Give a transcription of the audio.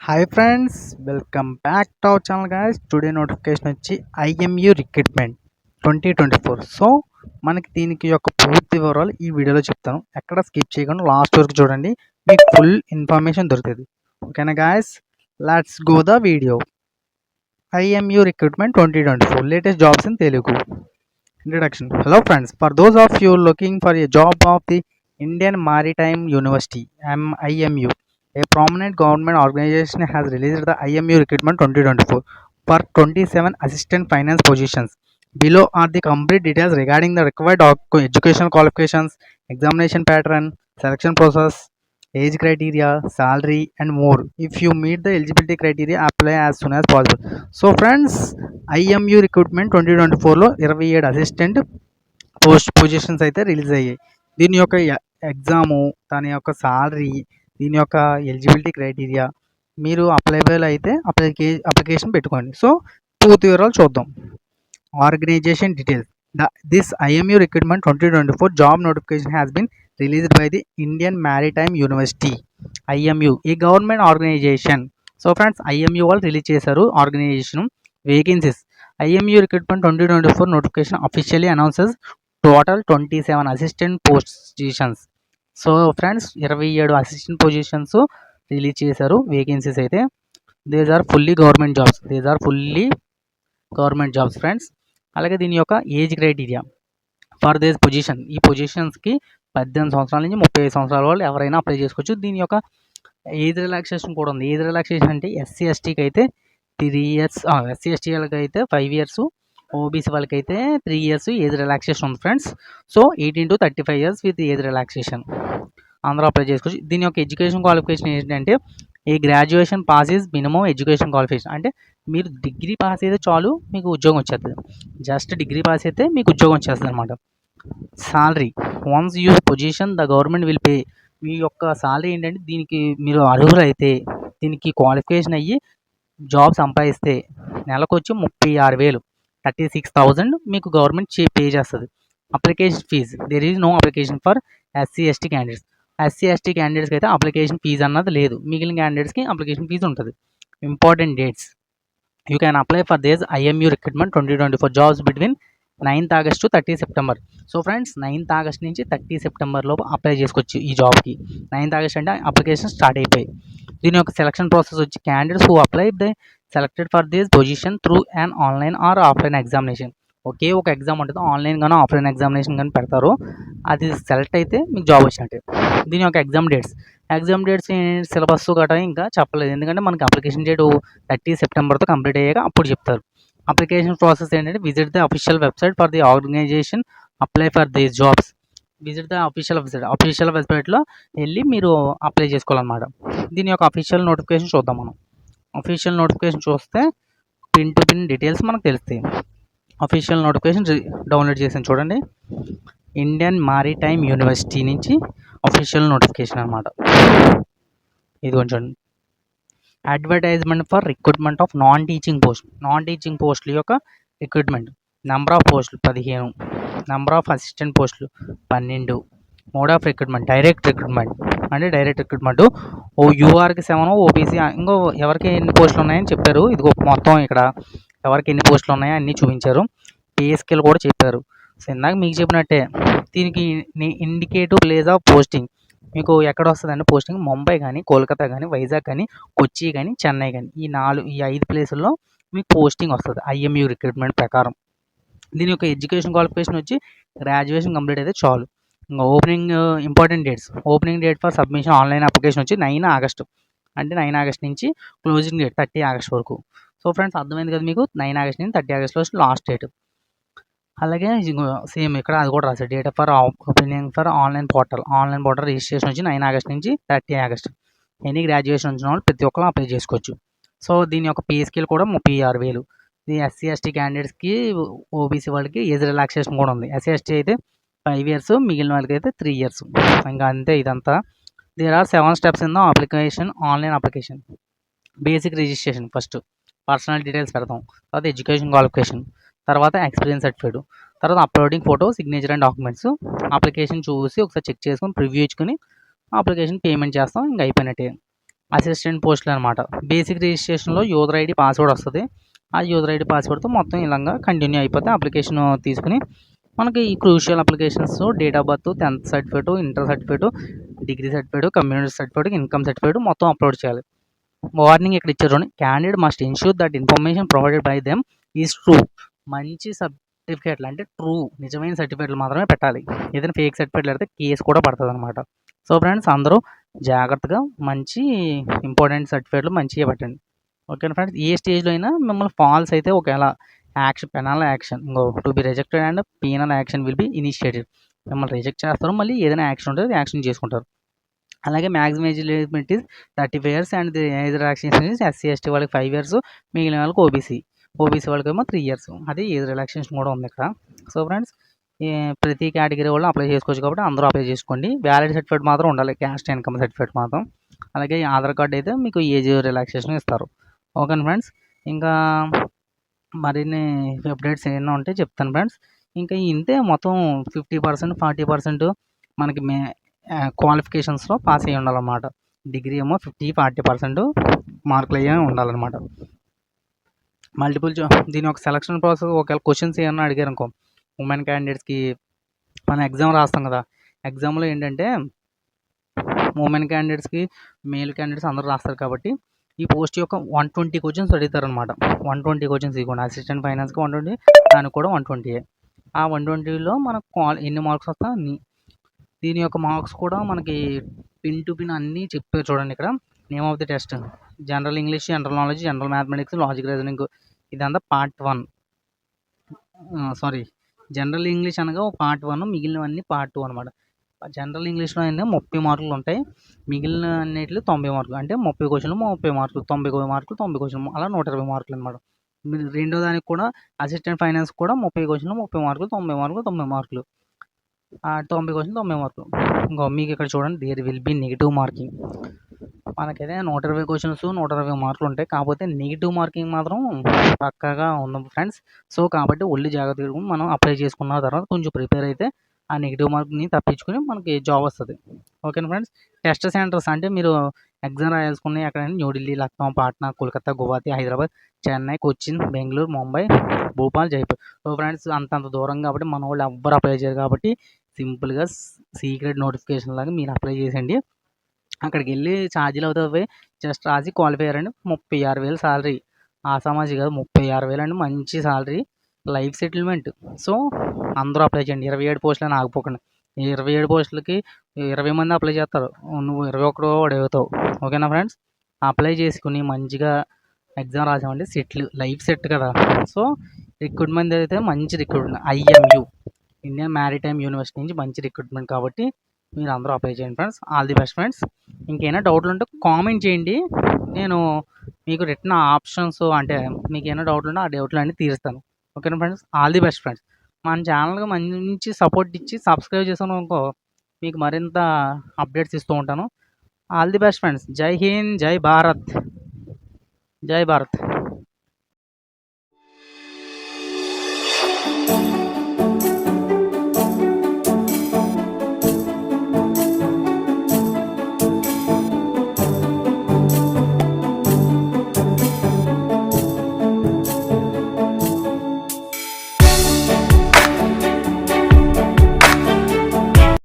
Hi friends, welcome back to our channel guys. Today notification వచ్చి IMU recruitment 2024. So మనకి దీనికి యొక్క పూర్తి వివరాలు ఈ వీడియోలో చెప్తాను. ఎక్కడ స్కిప్ చేయకుండా లాస్ట్ వరకు చూడండి, మీకు ఫుల్ ఇన్ఫర్మేషన్ దొరుకుతుంది. ఓకేనా guys, let's go the video. IMU recruitment 2024 latest jobs in Telugu. Introduction. Hello friends, for those of you looking for a job of the Indian Maritime University IMU, a prominent government organization has released the IMU recruitment 2024 for 27 assistant finance positions. Below are the complete details regarding the required educational qualifications, examination pattern, selection process, age criteria, salary and more. If you meet the eligibility criteria, apply as soon as possible. So friends, IMU recruitment 2024లో 27 assistant positions అయితే release అయ్యాయి. దీని యొక్క exam, దాని యొక్క salary, దీని యొక్క eligibility criteria, మీరు అప్లైబుల్ అయితే అప్లికేషన్ పెట్టుకోండి. సో పూర్తి వివరాలు చూద్దాం. Organisation details. This IMU recruitment 2024 job notification has been released by the Indian Maritime University IMU, a government organization. So friends, IMU వాళ్ళు రిలీజ్ చేశారు organisation vacancies. IMU recruitment 2024 notification officially announces total 27 assistant positions. So friends, 27 assistant positions release చేశారు vacancies అయితే. These are fully government jobs friends. అలాగే దీని యొక్క age criteria for this position, ఈ పొజిషన్స్కి 18 సంవత్సరాల నుంచి 35 సంవత్సరాల వాళ్ళు ఎవరైనా అప్లై చేసుకోవచ్చు. దీని యొక్క ఏజ్ రిలాక్సేషన్ కూడా ఉంది. ఏజ్ రిలాక్సేషన్ అంటే ఎస్సీ ఎస్టీకి అయితే 3 ఇయర్స్, ఎస్సీ ఎస్టీ వాళ్ళకి అయితే 5 ఇయర్స్, ఓబీసీ వాళ్ళకి అయితే 3 ఇయర్స్ ఏజ్ రిలాక్సేషన్ ఉంది friends. So 18 to 35 years with age relaxation అందరూ అప్లై చేసుకోవచ్చు. దీని యొక్క ఎడ్యుకేషన్ క్వాలిఫికేషన్ ఏంటంటే a graduation pass is minimum education qualification. అంటే మీరు డిగ్రీ పాస్ అయితే చాలు, మీకు ఉద్యోగం వచ్చేస్తుంది. జస్ట్ డిగ్రీ పాస్ అయితే మీకు ఉద్యోగం వచ్చేస్తుంది అనమాట. Salary, once use position the government will pay. మీ యొక్క సాలరీ ఏంటంటే, దీనికి మీరు అర్హులైతే, దీనికి క్వాలిఫికేషన్ అయ్యి జాబ్ సంపాదిస్తే నెలకు వచ్చి 36,000, 36,000 మీకు గవర్నమెంట్ పే చేస్తుంది. Application fee, there is no application for SC ST candidates. SC ST క్యాండిడేట్స్కి అయితే అప్లికేషన్ ఫీజు అన్నది లేదు, మిగిలిన క్యాండిడేట్స్కి అప్లికేషన్ ఫీజు ఉంటుంది. Important dates, you can apply for this IMU recruitment 2024 jobs between 9th August to 30 September. So friends, 9th August నుంచి 30 September లోపు apply చేసుకోవచ్చు ఈ జాబ్కి. 9th August అంటే అప్లికేషన్ స్టార్ట్ అయిపోయి. దీని యొక్క సెలక్షన్ ప్రాసెస్ వచ్చి candidates who apply they selected for this position through and online or offline examination. ఒకే ఒక ఎగ్జామ్ ఉంటుంది, ఆన్లైన్ కానీ ఆఫ్లైన్ ఎగ్జామినేషన్ కానీ పెడతారు. అది సెలెక్ట్ అయితే మీకు జాబ్ వచ్చినట్టే. దీని యొక్క ఎగ్జామ్ డేట్స్ సిలబస్ గట్రా ఇంకా చెప్పలేదు, ఎందుకంటే మనకి అప్లికేషన్ డేట్ 30 Septemberతో కంప్లీట్ అయ్యాక అప్పుడు చెప్తారు. అప్లికేషన్ ప్రాసెస్ ఏంటంటే, visit the official website for the organization, apply for these jobs. Visit the official వెబ్సైట్లో వెళ్ళి మీరు అప్లై చేసుకోవాలన్నమాట. దీని యొక్క అఫీషియల్ నోటిఫికేషన్ చూద్దాం మనం. అఫీషియల్ నోటిఫికేషన్ చూస్తే పిన్ టు పిన్ డీటెయిల్స్ మనకు తెలుస్తాయి. అఫీషియల్ నోటిఫికేషన్ డౌన్లోడ్ చేసాను చూడండి. ఇండియన్ మారిటైమ్ యూనివర్సిటీ నుంచి అఫీషియల్ నోటిఫికేషన్ అనమాట. ఇది కొంచెం advertisement for recruitment of non teaching పోస్టుల యొక్క రిక్రూట్మెంట్. నెంబర్ ఆఫ్ పోస్టులు 15, నెంబర్ ఆఫ్ అసిస్టెంట్ పోస్టులు 12. Mode of recruitment direct recruitment. యూఆర్కి 7, ఓబీసీ ఇంకో ఎవరికి ఎన్ని పోస్టులు ఉన్నాయని చెప్పారు. ఇదిగో మొత్తం ఇక్కడ ఎవరికి ఎన్ని పోస్టులు ఉన్నాయో అన్నీ చూపించారు. పే స్కేల్ కూడా చెప్పారు. సో ఇందాక మీకు చెప్పినట్టే దీనికి ఇండికేటివ్ ప్లేస్ ఆఫ్ పోస్టింగ్ మీకు ఎక్కడ వస్తుందంటే పోస్టింగ్ ముంబై కానీ, కోల్కతా కానీ, వైజాగ్ కానీ, కొచ్చి కానీ, చెన్నై కానీ, ఈ 5 ప్లేసుల్లో మీకు పోస్టింగ్ వస్తుంది ఐఎంయూ రిక్రూట్మెంట్ ప్రకారం. దీని యొక్క ఎడ్యుకేషన్ క్వాలిఫికేషన్ వచ్చి గ్రాడ్యుయేషన్ కంప్లీట్ అయితే చాలు. ఇంకా important dates, opening date for submission online application వచ్చి 9 August. అంటే 9 August నుంచి క్లోజింగ్ డేట్ 30 August వరకు. సో ఫ్రెండ్స్, అర్థమైంది కదా మీకు. 9 August నుంచి 30 August లాస్ట్ డేట్. అలాగే సేమ్ ఇక్కడ అది కూడా రాశారు. Date for opening for online portal registration వచ్చి 9 August నుంచి 30 August. ఎనీ గ్రాడ్యుయేషన్ వచ్చిన వాళ్ళు ప్రతి ఒక్కరు అప్లై చేసుకోవచ్చు. సో దీని యొక్క పే స్కేల్ కూడా 36,000. ఇది ఎస్సీ ఎస్టీ క్యాండిడేట్స్కి, ఓబీసీ వాళ్ళకి ఏజ్ రిలాక్సేషన్ కూడా ఉంది. ఎస్సీ ఎస్టీ అయితే 5 ఇయర్స్, మిగిలిన వాళ్ళకి అయితే 3 ఇయర్స్. ఇంకా అంతే ఇదంతా. There are 7 steps in the application, online application. Basic registration, first personal details పెడతాం, తర్వాత ఎడ్యుకేషన్ క్వాలిఫికేషన్, తర్వాత ఎక్స్పీరియన్స్ సర్టిఫికేట్, తర్వాత uploading photo, signature and documents. Application చూసి ఒకసారి చెక్ చేసుకొని ప్రివ్యూ ఇచ్చుకొని అప్లికేషన్ పేమెంట్ చేస్తాం, ఇంకా అయిపోయినట్టే. అసిస్టెంట్ పోస్టులు అనమాట. బేసిక్ రిజిస్ట్రేషన్‌లో యూజర్ ఐడీ, పాస్వర్డ్ వస్తది. ఆ యూజర్ ఐడీ, పాస్వర్డ్‌తో మొత్తం ఇలాగా కంటిన్యూ అయిపోతే అప్లికేషన్ తీసుకొని మనకి ఈ crucial applications date of birth, 10th certificate, inter certificate, degree certificate, community certificate, income certificate మొత్తం అప్లోడ్ చేయాలి. వార్నింగ్ ఇక్కడ ఇచ్చారు చూడండి. Candidate must ensure that information provided by them is true. మంచి సర్టిఫికేట్లు అంటే ట్రూ నిజమైన సర్టిఫికేట్లు మాత్రమే పెట్టాలి. ఏదైనా ఫేక్ సర్టిఫికేట్లు పెడితే కేసు కూడా పడుతుందన్నమాట. సో ఫ్రెండ్స్ అందరూ జాగ్రత్తగా మంచి ఇంపార్టెంట్ సర్టిఫికేట్లు మంచిగా పెట్టండి. ఓకేనా ఫ్రెండ్స్. ఏ స్టేజ్లో అయినా మిమ్మల్ని ఫాల్స్ అయితే ఒకవేళ action, penal action, to be rejected and penal action will be initiated. మిమ్మల్ని రిజెక్ట్ చేస్తారు, మళ్ళీ ఏదైనా యాక్షన్ ఉంటుంది యాక్షన్ చేసుకుంటారు. అలాగే maximum age limit is 35 years and the age relaxation is SC ST వాళ్ళకి 5 ఇయర్స్, మిగిలిన వాళ్ళకి ఓబీసీ వాళ్ళకేమో 3 ఇయర్స్. అది ఏజ్ రిలాక్సేషన్ కూడా ఉంది ఇక్కడ. సో ఫ్రెండ్స్ ప్రతి కేటగిరీ వాళ్ళు అప్లై చేసుకోవచ్చు కాబట్టి అందరూ అప్లై చేసుకోండి. వ్యాలిడ్ సర్టిఫికేట్ మాత్రం ఉండాలి, క్యాస్ట్ ఇన్కమ్ సర్టిఫికేట్ మాత్రం. అలాగే ఆధార్ కార్డ్ అయితే మీకు ఏజ్ రిలాక్సేషన్ ఇస్తారు. ఓకేనా ఫ్రెండ్స్. ఇంకా మరిన్ని అప్డేట్స్ ఏమైనా ఉంటే చెప్తాను ఫ్రెండ్స్. ఇంకా ఇంతే మొత్తం 50%, 40% మనకి క్వాలిఫికేషన్స్లో పాస్ అయ్యి ఉండాలన్నమాట. డిగ్రీ ఏమో 50, 40% మార్కులు అయ్యే ఉండాలన్నమాట. మల్టిపుల్ దీని ఒక సెలక్షన్ ప్రాసెస్. ఒకవేళ క్వశ్చన్స్ ఏమన్నా అడిగారు అనుకో, ఉమెన్ క్యాండిడేట్స్కి మనం ఎగ్జామ్ రాస్తాం కదా, ఎగ్జామ్లో ఏంటంటే ఉమెన్ క్యాండిడేట్స్కి, మేల్ క్యాండిడేట్స్ అందరూ రాస్తారు కాబట్టి ఈ పోస్ట్ యొక్క 120 క్వశ్చన్స్ అడుగుతారనమాట. 120 క్వశ్చన్స్ ఇవ్వండి. అసిస్టెంట్ ఫైనాన్స్కి 120, దానికి కూడా 120. ఆ 120లో మనకు ఎన్ని మార్క్స్ వస్తా దీని యొక్క మార్క్స్ కూడా మనకి పిన్ టు పిన్ అన్నీ చెప్పారు చూడండి ఇక్కడ. Name of the test general English, general knowledge, general mathematics, logic reasoning, ఇదంతా పార్ట్ 1. సారీ, జనరల్ ఇంగ్లీష్ అనగా పార్ట్ 1, మిగిలినవన్నీ పార్ట్ 2 అనమాట. జనరల్ ఇంగ్లీష్లో అయినా 30 మార్కులు ఉంటాయి, మిగిలిన అన్నిటిలో 90 మార్కులు. అంటే 30 క్వశ్చన్లు 30 మార్కులు, 90 మార్కులు 90 క్వశ్చన్లు, అలా 120 మార్కులు అనమాట. రెండో దానికి కూడా అసిస్టెంట్ ఫైనాన్స్ కూడా 30 క్వశ్చన్లు 30 మార్కులు, 90 మార్కులు 90 మార్కులు, 90 క్వశ్చన్లు 90 మార్కులు. ఇంకో మీకు ఇక్కడ చూడండి, there will be negative marking. మనకైతే 120 క్వశ్చన్స్ 120 మార్కులు ఉంటాయి, కాకపోతే నెగిటివ్ మార్కింగ్ మాత్రం పక్కాగా ఉంది ఫ్రెండ్స్. సో కాబట్టి ఒళ్ళు జాగ్రత్తగా మనం అప్లై చేసుకున్న తర్వాత కొంచెం ప్రిపేర్ అయితే ఆ నెగిటివ్ మార్క్ని తప్పించుకొని మనకి జాబ్ వస్తుంది. ఓకేనా ఫ్రెండ్స్. టెస్ట్ సెంటర్స్ అంటే మీరు ఎగ్జామ్ రాయాల్సుకున్నాయి ఎక్కడైనా న్యూఢిల్లీ, లక్నో, పాట్నా, కోల్కతా, గువాహతి, హైదరాబాద్, చెన్నై, కొచ్చిన్, బెంగళూరు, ముంబై, భోపాల్, జైపూర్. సో ఫ్రెండ్స్ అంతంత దూరం కాబట్టి మన వాళ్ళు ఎవ్వరు అప్లై చేయరు కాబట్టి సింపుల్గా సీక్రెట్ నోటిఫికేషన్ లాగా మీరు అప్లై చేసేయండి. అక్కడికి వెళ్ళి ఛార్జీలు అవుతాయి, జస్ట్ రాసి క్వాలిఫై అయ్యారండి. 36,000 శాలరీ. ఆసామాజీ కాదు, 36,000 అండి, మంచి శాలరీ, లైఫ్ సెటిల్మెంట్. సో అందరూ అప్లై చేయండి. 27 పోస్టులని ఆగిపోకండి. 27 పోస్టులకి 20 మంది అప్లై చేస్తారు, నువ్వు 21 అడుగుతావు. ఓకేనా ఫ్రెండ్స్. అప్లై చేసుకుని మంచిగా ఎగ్జామ్ రాసామంటే లైఫ్ సెట్ కదా. సో రిక్రూట్మెంట్ అయితే మంచి recruitment, IMU Indian maritime university నుంచి మంచి రిక్రూట్మెంట్ కాబట్టి మీరు అందరూ అప్లై చేయండి friends. All the best friends. ఇంకేమైనా డౌట్లు ఉంటే కామెంట్ చేయండి, నేను మీకు రిటర్న్ ఆప్షన్స్ అంటే మీకు ఏమైనా డౌట్లు ఉంటే ఆ డౌట్లు అన్నీ తీరుస్తాను. ఓకేనా friends. All the best friends. మన ఛానల్కి మంచి సపోర్ట్ ఇచ్చి సబ్స్క్రైబ్ చేసాను అనుకో, మీకు మరింత అప్డేట్స్ ఇస్తూ ఉంటాను. All the best friends. జై హింద్, జై భారత్, జై భారత్.